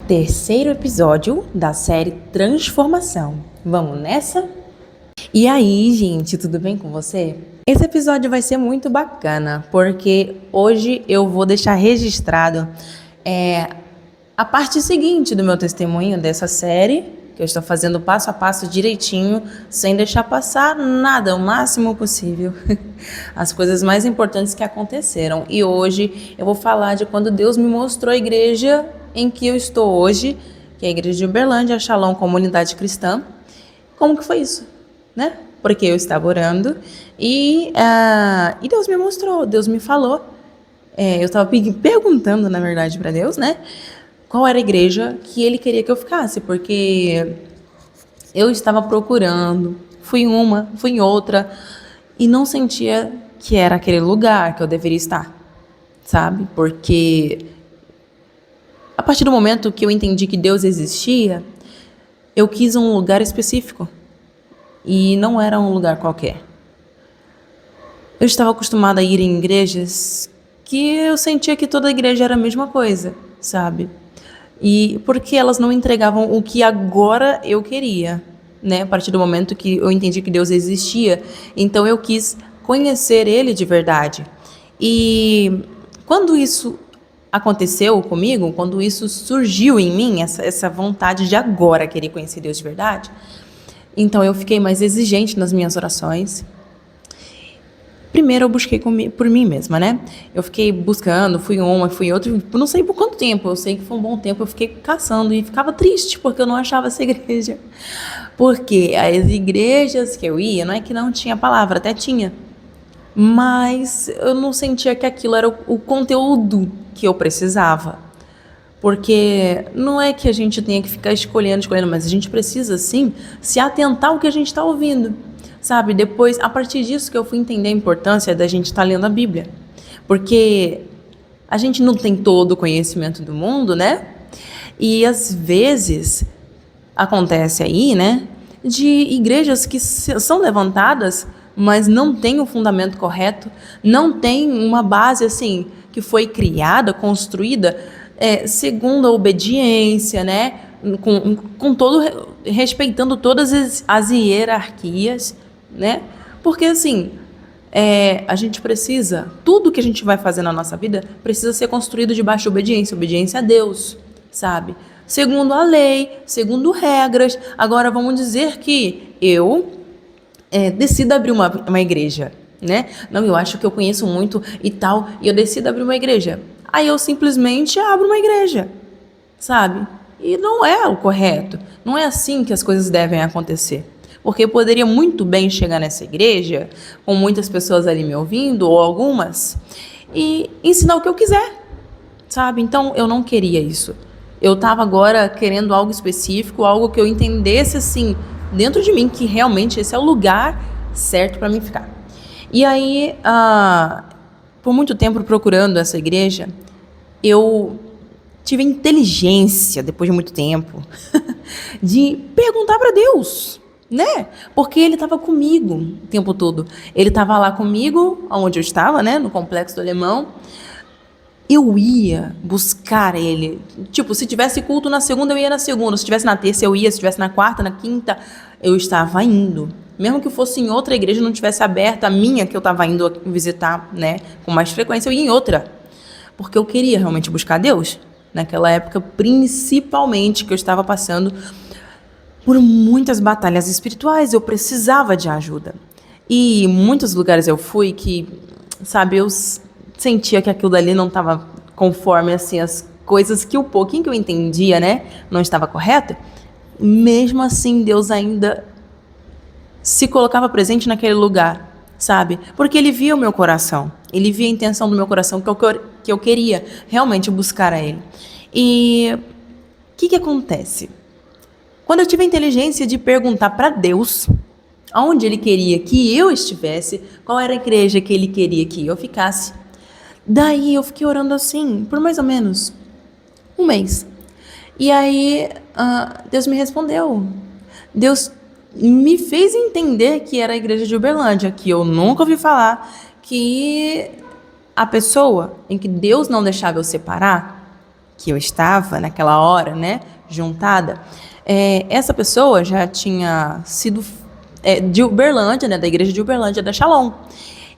terceiro episódio da série Transformação. Vamos nessa? E aí, gente, tudo bem com você? Esse episódio vai ser muito bacana, porque hoje eu vou deixar registrado a parte seguinte do meu testemunho dessa série, que eu estou fazendo passo a passo direitinho, sem deixar passar nada, o máximo possível. As coisas mais importantes que aconteceram. E hoje eu vou falar de quando Deus me mostrou a igreja em que eu estou hoje, que é a igreja de Uberlândia, a Shalom Comunidade Cristã. Como que foi isso, né? Porque eu estava orando e Deus me mostrou, Deus me falou. Eu estava perguntando, na verdade, para Deus, né? Qual era a igreja que Ele queria que eu ficasse, porque eu estava procurando, fui em outra, e não sentia que era aquele lugar que eu deveria estar, sabe? Porque a partir do momento que eu entendi que Deus existia, eu quis um lugar específico. E não era um lugar qualquer. Eu estava acostumada a ir em igrejas que eu sentia que toda igreja era a mesma coisa, sabe? E porque elas não entregavam o que agora eu queria, né? A partir do momento que eu entendi que Deus existia, então eu quis conhecer Ele de verdade. E quando isso aconteceu comigo, quando isso surgiu em mim, essa vontade de agora querer conhecer Deus de verdade, então eu fiquei mais exigente nas minhas orações. Primeiro eu busquei por mim mesma, né? Eu fiquei buscando, fui outra, não sei por quanto tempo, eu sei que foi um bom tempo, eu fiquei caçando e ficava triste porque eu não achava essa igreja. Porque as igrejas que eu ia, não é que não tinha palavra, até tinha, mas eu não sentia que aquilo era o conteúdo que eu precisava. Porque não é que a gente tenha que ficar escolhendo, mas a gente precisa, sim, se atentar ao que a gente está ouvindo, sabe? Depois, a partir disso que eu fui entender a importância da gente estar lendo a Bíblia. Porque a gente não tem todo o conhecimento do mundo, né? E, às vezes, acontece aí, né, de igrejas que são levantadas, mas não tem o fundamento correto, não tem uma base, assim, que foi criada, construída segundo a obediência, né? Com todo, respeitando todas as hierarquias, né? Porque assim, a gente precisa, tudo que a gente vai fazer na nossa vida precisa ser construído debaixo de obediência a Deus, sabe? Segundo a lei, segundo regras. Agora vamos dizer que eu decido abrir uma igreja, né? Não, eu acho que eu conheço muito e tal, e eu decido abrir uma igreja. Aí eu simplesmente abro uma igreja, sabe? E não é o correto. Não é assim que as coisas devem acontecer. Porque eu poderia muito bem chegar nessa igreja, com muitas pessoas ali me ouvindo, ou algumas, e ensinar o que eu quiser, sabe? Então eu não queria isso. Eu estava agora querendo algo específico, algo que eu entendesse assim, dentro de mim, que realmente esse é o lugar certo para mim ficar. E aí, por muito tempo procurando essa igreja, eu tive a inteligência, depois de muito tempo, de perguntar para Deus, né? Porque Ele estava comigo o tempo todo. Ele estava lá comigo, onde eu estava, né? No Complexo do Alemão. Eu ia buscar Ele. Tipo, se tivesse culto na segunda, eu ia na segunda. Se tivesse na terça, eu ia. Se tivesse na quarta, na quinta, eu estava indo. Mesmo que fosse em outra igreja, não tivesse aberta, a minha que eu estava indo visitar, né, com mais frequência, eu ia em outra. Porque eu queria realmente buscar Deus. Naquela época, principalmente, que eu estava passando por muitas batalhas espirituais, eu precisava de ajuda. E em muitos lugares eu fui que, sabe, eu sentia que aquilo dali não estava conforme, assim, as coisas que o pouquinho que eu entendia, né, não estava correto. Mesmo assim, Deus ainda se colocava presente naquele lugar, sabe? Porque Ele via o meu coração, Ele via a intenção do meu coração, que eu queria realmente buscar a Ele. E o que acontece? Quando eu tive a inteligência de perguntar para Deus aonde Ele queria que eu estivesse, qual era a igreja que Ele queria que eu ficasse, daí eu fiquei orando assim, por mais ou menos um mês. E aí Deus me respondeu. Deus me fez entender que era a igreja de Uberlândia, que eu nunca ouvi falar, que a pessoa em que Deus não deixava eu separar, que eu estava naquela hora, né, juntada, essa pessoa já tinha sido de Uberlândia, né, da igreja de Uberlândia, da Shalom.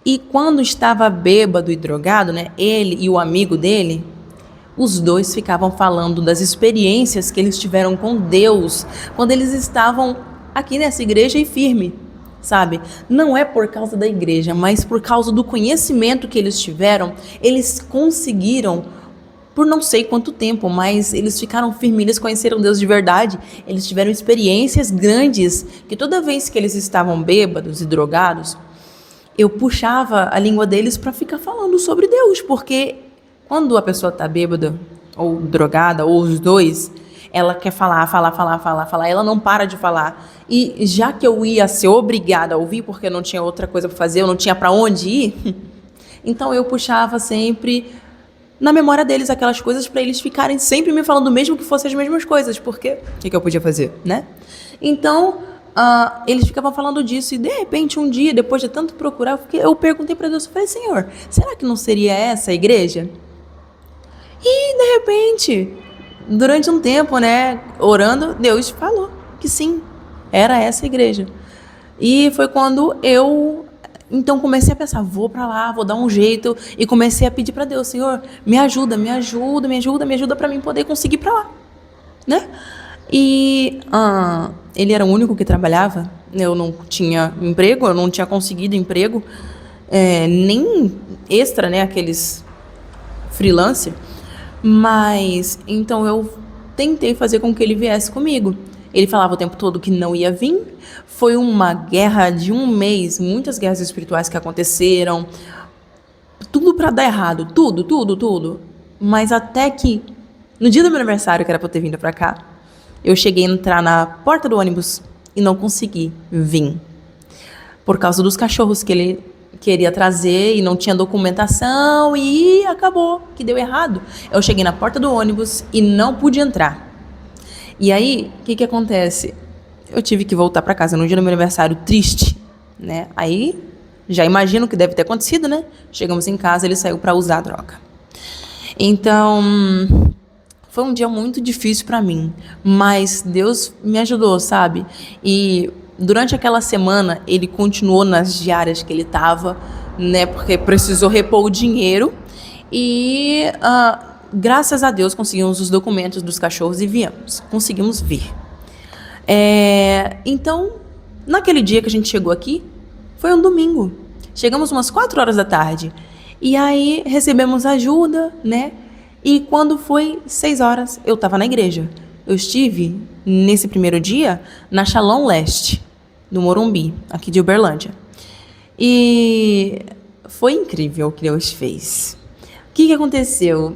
E quando estava bêbado e drogado, né, ele e o amigo dele, os dois ficavam falando das experiências que eles tiveram com Deus quando eles estavam aqui nessa igreja e firme, sabe? Não é por causa da igreja, mas por causa do conhecimento que eles tiveram, eles conseguiram, por não sei quanto tempo, mas eles ficaram firmes, eles conheceram Deus de verdade, eles tiveram experiências grandes, que toda vez que eles estavam bêbados e drogados, eu puxava a língua deles para ficar falando sobre Deus, porque quando a pessoa está bêbada ou drogada, ou os dois, ela quer falar, ela não para de falar. E já que eu ia ser obrigada a ouvir, porque eu não tinha outra coisa para fazer, eu não tinha para onde ir, então eu puxava sempre na memória deles aquelas coisas para eles ficarem sempre me falando, mesmo que fossem as mesmas coisas, porque o que eu podia fazer, né? Então, eles ficavam falando disso e de repente um dia, depois de tanto procurar, eu perguntei para Deus, eu falei, Senhor, será que não seria essa a igreja? E de repente, durante um tempo, né, orando, Deus falou que sim, era essa a igreja. E foi quando eu então comecei a pensar, vou para lá, vou dar um jeito, e comecei a pedir para Deus, Senhor, me ajuda para mim poder conseguir ir para lá, né? E ele era o único que trabalhava, eu não tinha emprego, eu não tinha conseguido emprego, nem extra, né, aqueles freelance, mas então eu tentei fazer com que ele viesse comigo. Ele falava o tempo todo que não ia vir. Foi uma guerra de um mês, muitas guerras espirituais que aconteceram, tudo para dar errado, tudo. Mas até que no dia do meu aniversário, que era para eu ter vindo para cá, eu cheguei a entrar na porta do ônibus e não consegui vir por causa dos cachorros que ele queria trazer e não tinha documentação e acabou que deu errado. Eu cheguei na porta do ônibus e não pude entrar. E aí, o que acontece? Eu tive que voltar para casa no dia do meu aniversário triste, né? Aí, já imagino o que deve ter acontecido, né? Chegamos em casa, ele saiu para usar a droga. Então, foi um dia muito difícil para mim, mas Deus me ajudou, sabe? E durante aquela semana, ele continuou nas diárias que ele estava, né? Porque precisou repor o dinheiro e graças a Deus conseguimos os documentos dos cachorros e conseguimos vir. Então, naquele dia que a gente chegou aqui, foi um domingo. Chegamos umas 4 horas da tarde. E aí recebemos ajuda, né? E quando foi 6 horas, eu estava na igreja. Eu estive, nesse primeiro dia, na Shalom Leste, do Morumbi, aqui de Uberlândia. E foi incrível o que Deus fez. O que aconteceu?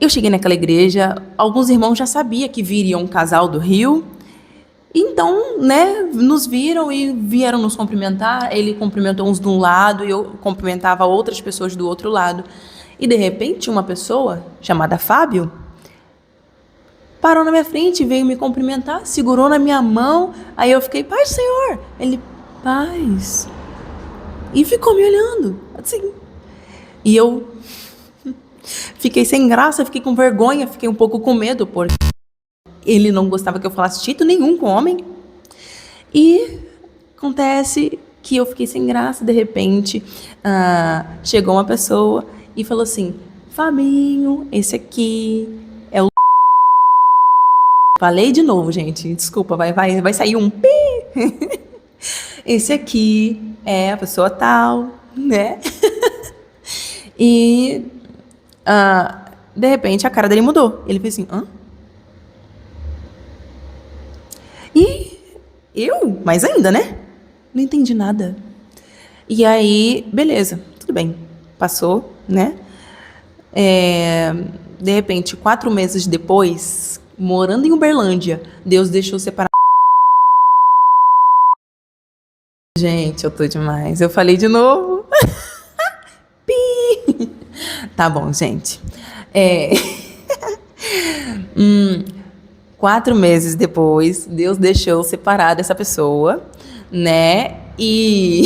Eu cheguei naquela igreja, alguns irmãos já sabiam que viria um casal do Rio, então, né, nos viram e vieram nos cumprimentar. Ele cumprimentou uns de um lado e eu cumprimentava outras pessoas do outro lado. E de repente, uma pessoa chamada Fábio parou na minha frente, veio me cumprimentar, segurou na minha mão. Aí eu fiquei, paz, Senhor. Ele, paz. E ficou me olhando, assim. E eu fiquei sem graça, fiquei com vergonha, fiquei um pouco com medo, porque ele não gostava que eu falasse jeito nenhum com homem. E acontece que eu fiquei sem graça, de repente, chegou uma pessoa e falou assim, Fabinho, esse aqui é o... Falei de novo, gente, desculpa, vai sair um pi. Esse aqui é a pessoa tal, né? E de repente a cara dele mudou. Ele fez assim, hã? E eu, mais ainda, né? Não entendi nada. E aí, beleza, tudo bem. Passou, né? De repente, 4 meses depois, morando em Uberlândia, Deus deixou separar. Gente, eu tô demais. Eu falei de novo. Pi. Tá bom, gente. 4 meses depois, Deus deixou separar dessa pessoa, né? E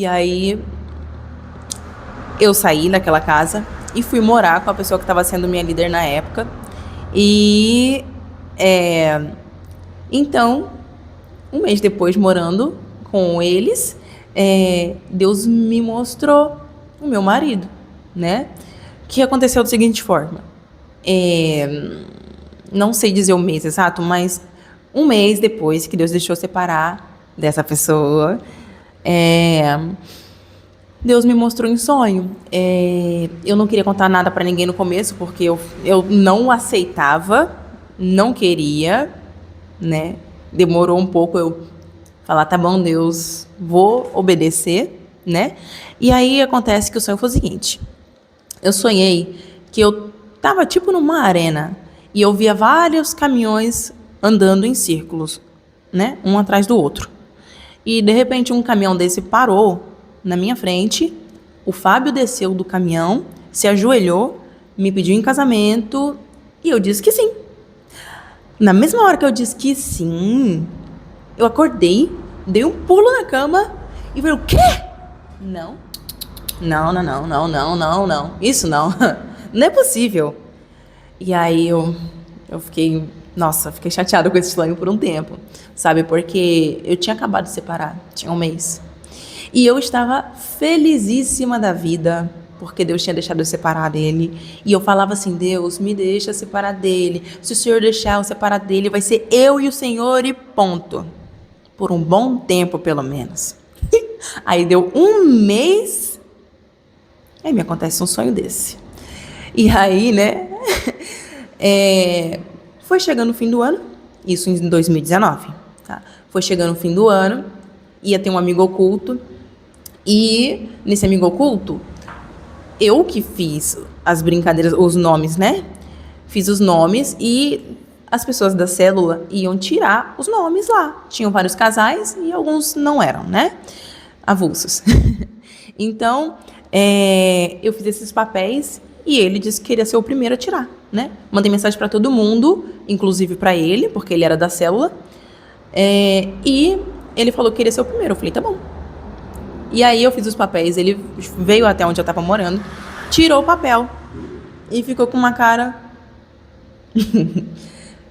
aí eu saí daquela casa e fui morar com a pessoa que estava sendo minha líder na época. E então, um mês depois morando com eles, Deus me mostrou o meu marido, né? Que aconteceu da seguinte forma. Não sei dizer o mês exato, mas um mês depois que Deus deixou separar dessa pessoa, Deus me mostrou em sonho. Eu não queria contar nada para ninguém no começo, porque eu não aceitava, não queria, né? Demorou um pouco eu falar, tá bom, Deus, vou obedecer, né? E aí acontece que o sonho foi o seguinte. Eu sonhei que eu tava tipo numa arena e eu via vários caminhões andando em círculos, né? Um atrás do outro. E de repente um caminhão desse parou na minha frente, o Fábio desceu do caminhão, se ajoelhou, me pediu em casamento e eu disse que sim. Na mesma hora que eu disse que sim, eu acordei, dei um pulo na cama e falei, o quê? Não. Não. Isso não. Não é possível. E aí eu fiquei, fiquei chateada com esse sonho por um tempo, sabe? Porque eu tinha acabado de separar, tinha um mês. E eu estava felizíssima da vida, porque Deus tinha deixado eu separar dele. E eu falava assim, Deus, me deixa separar dele. Se o Senhor deixar eu separar dele, vai ser eu e o Senhor e ponto. Por um bom tempo, pelo menos. Aí deu um mês, aí me acontece um sonho desse. E aí, né, foi chegando o fim do ano, isso em 2019, tá? Foi chegando o fim do ano, ia ter um amigo oculto, e nesse amigo oculto, eu que fiz as brincadeiras, os nomes, né? Fiz os nomes e as pessoas da célula iam tirar os nomes lá. Tinham vários casais e alguns não eram, né? Avulsos. Então, eu fiz esses papéis e ele disse que queria ser o primeiro a tirar, né? Mandei mensagem para todo mundo, inclusive para ele, porque ele era da célula. E ele falou que queria ser o primeiro. Eu falei, tá bom. E aí eu fiz os papéis, ele veio até onde eu estava morando, tirou o papel e ficou com uma cara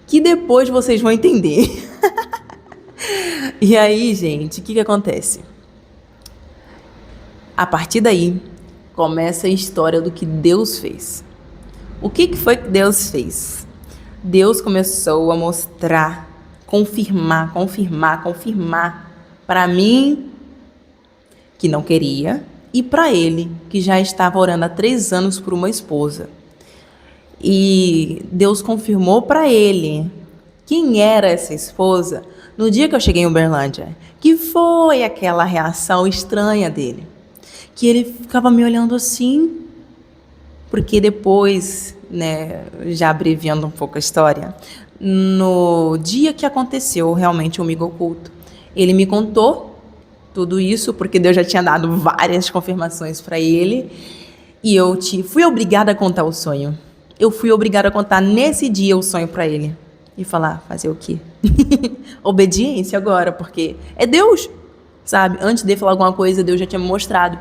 que depois vocês vão entender. E aí, gente, o que acontece? A partir daí, começa a história do que Deus fez. O que foi que Deus fez? Deus começou a mostrar, confirmar para mim que não queria e para ele que já estava orando há 3 anos por uma esposa. E Deus confirmou para ele quem era essa esposa no dia que eu cheguei em Uberlândia, que foi aquela reação estranha dele, que ele ficava me olhando assim, porque depois, né, já abreviando um pouco a história, no dia que aconteceu realmente o amigo oculto, ele me contou tudo isso, porque Deus já tinha dado várias confirmações para ele, e eu fui obrigada a contar o sonho. Eu fui obrigada a contar nesse dia o sonho para ele. E falar, fazer o quê? Obediência agora, porque é Deus, sabe? Antes de falar alguma coisa, Deus já tinha me mostrado.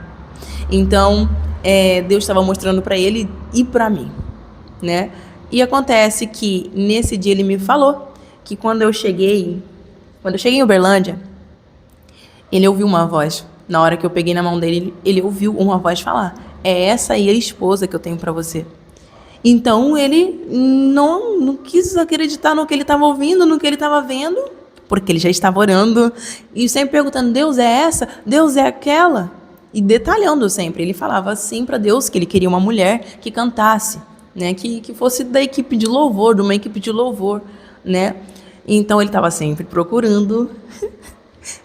Então, Deus estava mostrando para ele e para mim, né? E acontece que nesse dia ele me falou que quando eu cheguei em Uberlândia, ele ouviu uma voz. Na hora que eu peguei na mão dele, ele ouviu uma voz falar, é essa aí a esposa que eu tenho para você. Então ele não quis acreditar no que ele estava ouvindo, no que ele estava vendo, porque ele já estava orando e sempre perguntando, Deus é essa? Deus é aquela? E detalhando sempre, ele falava assim para Deus que ele queria uma mulher que cantasse, né? Que fosse da equipe de louvor, de uma equipe de louvor, né? Então ele estava sempre procurando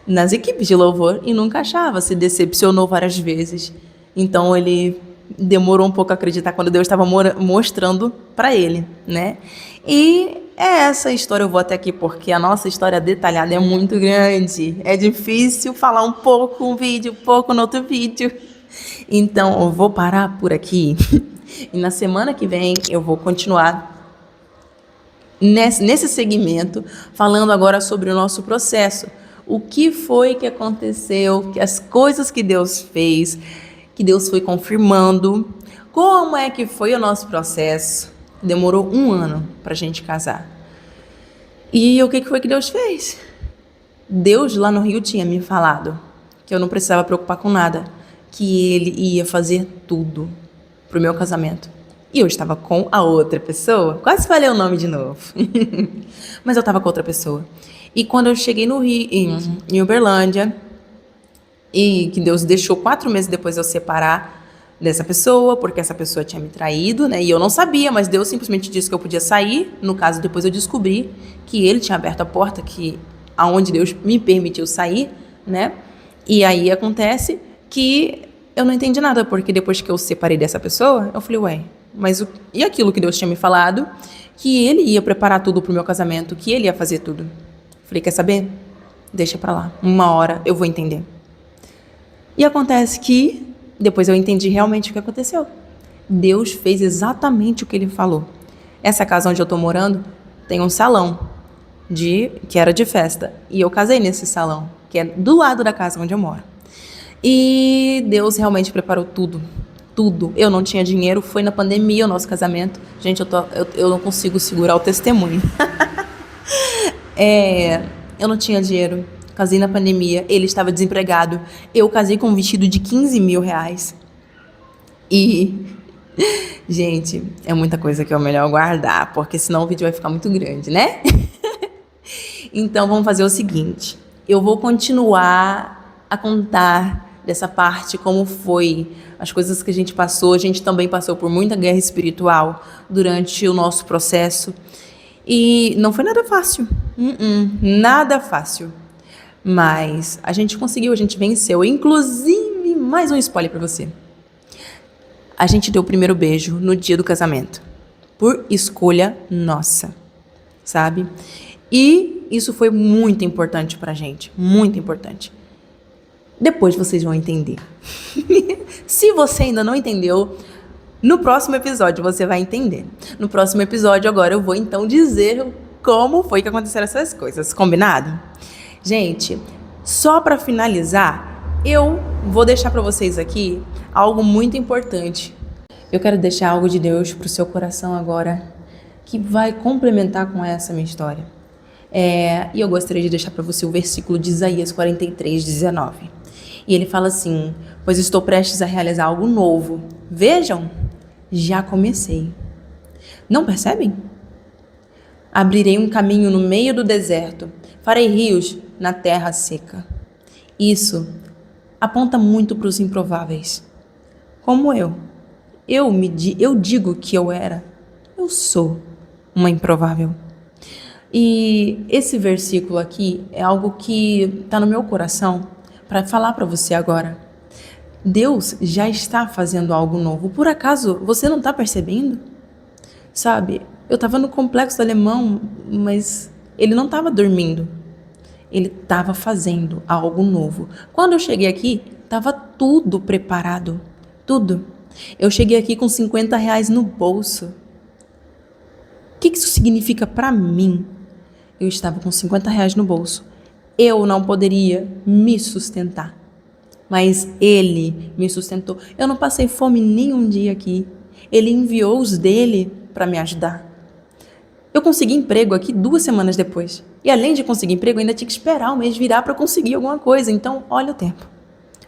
nas equipes de louvor e nunca achava, se decepcionou várias vezes. Então ele demorou um pouco a acreditar quando Deus estava mostrando para ele, né? E essa história, eu vou até aqui porque a nossa história detalhada é muito grande. É difícil falar um pouco um vídeo, um pouco no outro vídeo. Então, eu vou parar por aqui. E na semana que vem eu vou continuar nesse segmento, falando agora sobre o nosso processo. O que foi que aconteceu, as coisas que Deus fez, que Deus foi confirmando, Como é que foi o nosso processo? Demorou 1 ano pra gente casar. E o que foi que Deus fez? Deus lá no Rio tinha me falado que eu não precisava preocupar com nada, que Ele ia fazer tudo pro meu casamento. E eu estava com a outra pessoa. Quase falei o nome de novo. Mas eu estava com outra pessoa. E quando eu cheguei no Rio, em Uberlândia, e que Deus deixou 4 meses depois eu separar dessa pessoa, porque essa pessoa tinha me traído, né? E eu não sabia, mas Deus simplesmente disse que eu podia sair. No caso, depois eu descobri que Ele tinha aberto a porta, aonde Deus me permitiu sair, né? E aí acontece que eu não entendi nada, porque depois que eu separei dessa pessoa, eu falei, ué, mas e aquilo que Deus tinha me falado? Que Ele ia preparar tudo pro meu casamento, que Ele ia fazer tudo. Falei, quer saber? Deixa pra lá. 1 hora eu vou entender. E acontece que depois eu entendi realmente o que aconteceu. Deus fez exatamente o que Ele falou. Essa casa onde eu tô morando tem um salão que era de festa. E eu casei nesse salão, que é do lado da casa onde eu moro. E Deus realmente preparou tudo. Tudo. Eu não tinha dinheiro, foi na pandemia o nosso casamento. Gente, eu não consigo segurar o testemunho. Eu não tinha dinheiro. Casei na pandemia, ele estava desempregado. Eu casei com um vestido de 15 mil reais. E, gente, é muita coisa que é melhor guardar, porque senão o vídeo vai ficar muito grande, né? Então, vamos fazer o seguinte. Eu vou continuar a contar dessa parte, como foi, as coisas que a gente passou. A gente também passou por muita guerra espiritual durante o nosso processo. E não foi nada fácil. Nada fácil. Mas a gente conseguiu, a gente venceu. Inclusive, mais um spoiler pra você. A gente deu o primeiro beijo no dia do casamento. Por escolha nossa. Sabe? E isso foi muito importante pra gente. Muito importante. Depois vocês vão entender. Se você ainda não entendeu, no próximo episódio você vai entender. No próximo episódio agora eu vou então dizer como foi que aconteceram essas coisas. Combinado? Gente, só para finalizar, eu vou deixar para vocês aqui algo muito importante. Eu quero deixar algo de Deus pro seu coração agora, que vai complementar com essa minha história. E eu gostaria de deixar para você o versículo de Isaías 43:19. E ele fala assim: pois estou prestes a realizar algo novo. Vejam, já comecei. Não percebem? Abrirei um caminho no meio do deserto. Farei rios na terra seca. Isso aponta muito para os improváveis. Como eu. Eu digo que eu sou uma improvável. E esse versículo aqui é algo que está no meu coração para falar para você agora. Deus já está fazendo algo novo. Por acaso você não está percebendo? Sabe, eu estava no complexo alemão, mas ele não estava dormindo. Ele estava fazendo algo novo. Quando eu cheguei aqui, estava tudo preparado. Tudo. Eu cheguei aqui com 50 reais no bolso. O que isso significa para mim? Eu estava com 50 reais no bolso. Eu não poderia me sustentar. Mas Ele me sustentou. Eu não passei fome nenhum dia aqui. Ele enviou os dele para me ajudar. Eu consegui emprego aqui 2 semanas depois. E além de conseguir emprego, eu ainda tinha que esperar o mês virar para conseguir alguma coisa. Então, olha o tempo.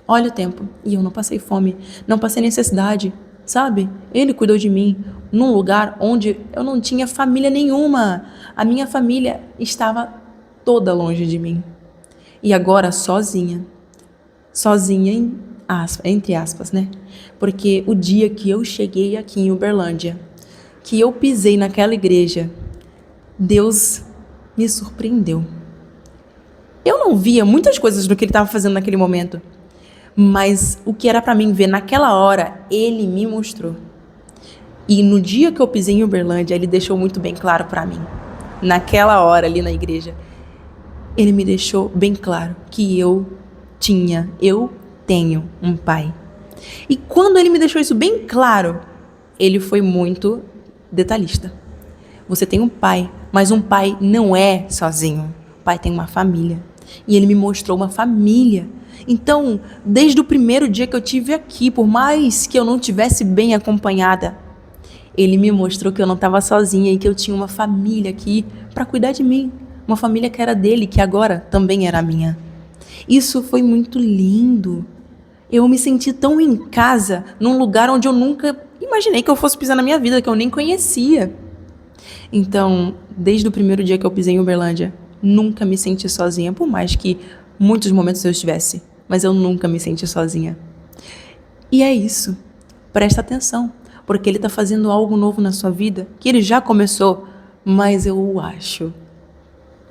Olha o tempo. E eu não passei fome, não passei necessidade, sabe? Ele cuidou de mim num lugar onde eu não tinha família nenhuma. A minha família estava toda longe de mim. E agora sozinha. Sozinha, entre aspas, né? Porque o dia que eu cheguei aqui em Uberlândia, que eu pisei naquela igreja, Deus me surpreendeu. Eu não via muitas coisas do que Ele estava fazendo naquele momento, mas o que era para mim ver naquela hora, Ele me mostrou. E no dia que eu pisei em Uberlândia, Ele deixou muito bem claro para mim. Naquela hora ali na igreja, Ele me deixou bem claro que eu tenho um pai. E quando Ele me deixou isso bem claro, Ele foi muito detalhista. Você tem um pai, mas um pai não é sozinho. O pai tem uma família. E Ele me mostrou uma família. Então, desde o primeiro dia que eu tive aqui, por mais que eu não tivesse bem acompanhada, Ele me mostrou que eu não estava sozinha e que eu tinha uma família aqui para cuidar de mim. Uma família que era dele, que agora também era minha. Isso foi muito lindo. Eu me senti tão em casa, num lugar onde eu nunca imaginei que eu fosse pisar na minha vida, que eu nem conhecia. Então, desde o primeiro dia que eu pisei em Uberlândia, nunca me senti sozinha, por mais que muitos momentos eu estivesse, mas eu nunca me senti sozinha. E é isso. Presta atenção, porque Ele está fazendo algo novo na sua vida, que Ele já começou, mas eu acho,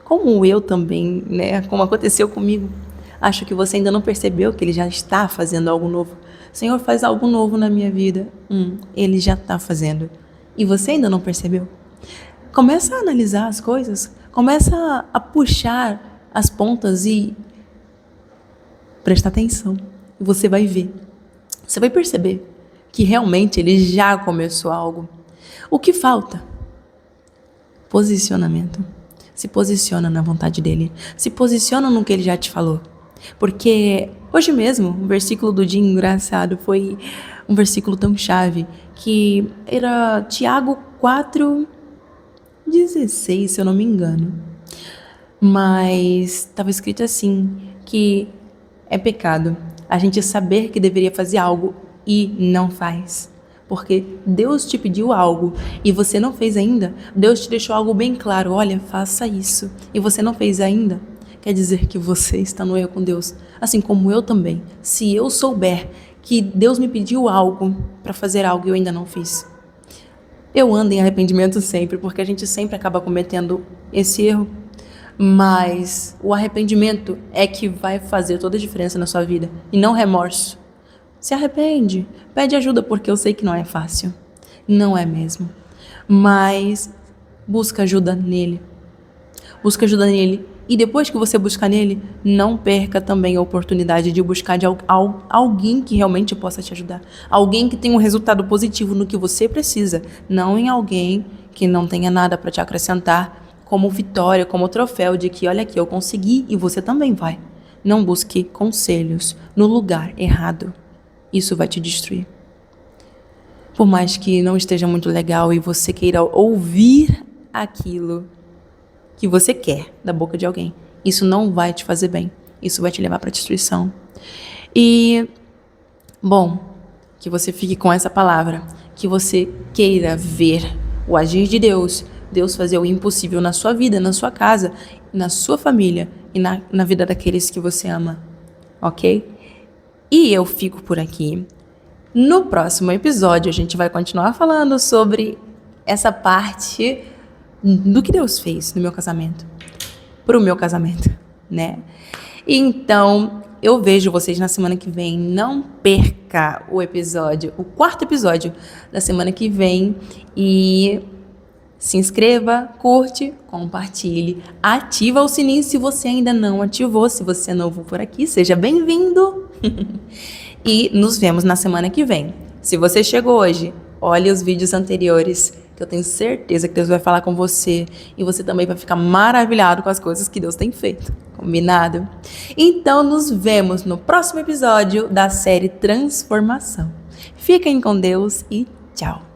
como eu também, né, como aconteceu comigo, acho que você ainda não percebeu que Ele já está fazendo algo novo. Senhor, faz algo novo na minha vida. Ele já está fazendo. E você ainda não percebeu? Começa a analisar as coisas. Começa a puxar as pontas e prestar atenção. E você vai ver. Você vai perceber que realmente Ele já começou algo. O que falta? Posicionamento. Se posiciona na vontade dEle. Se posiciona no que Ele já te falou. Porque hoje mesmo, o versículo do dia engraçado foi um versículo tão chave, que era Tiago 4:16, se eu não me engano. Mas estava escrito assim, que é pecado a gente saber que deveria fazer algo e não faz. Porque Deus te pediu algo e você não fez ainda. Deus te deixou algo bem claro, olha, faça isso, e você não fez ainda. Quer dizer que você está no erro com Deus, assim como eu também. Se eu souber que Deus me pediu algo para fazer algo e eu ainda não fiz, eu ando em arrependimento sempre, porque a gente sempre acaba cometendo esse erro. Mas o arrependimento é que vai fazer toda a diferença na sua vida, e não remorso. Se arrepende, pede ajuda, porque eu sei que não é fácil. Não é mesmo. Mas busca ajuda nele. Busca ajuda nele. E depois que você buscar nele, não perca também a oportunidade de buscar de alguém que realmente possa te ajudar. Alguém que tenha um resultado positivo no que você precisa. Não em alguém que não tenha nada para te acrescentar como vitória, como troféu de que, olha aqui, eu consegui e você também vai. Não busque conselhos no lugar errado. Isso vai te destruir. Por mais que não esteja muito legal e você queira ouvir aquilo que você quer da boca de alguém, isso não vai te fazer bem. Isso vai te levar para a destruição. E, bom, que você fique com essa palavra, que você queira ver o agir de Deus, Deus fazer o impossível na sua vida, na sua casa, na sua família e na vida daqueles que você ama, ok? E eu fico por aqui. No próximo episódio, a gente vai continuar falando sobre essa parte do que Deus fez no meu casamento, pro meu casamento, né? Então, eu vejo vocês na semana que vem. Não perca o episódio, o 4º episódio da semana que vem. E se inscreva, curte, compartilhe, ativa o sininho se você ainda não ativou. Se você é novo por aqui, seja bem-vindo. E nos vemos na semana que vem. Se você chegou hoje, olhe os vídeos anteriores, que eu tenho certeza que Deus vai falar com você e você também vai ficar maravilhado com as coisas que Deus tem feito. Combinado? Então, nos vemos no próximo episódio da série Transformação. Fiquem com Deus e tchau!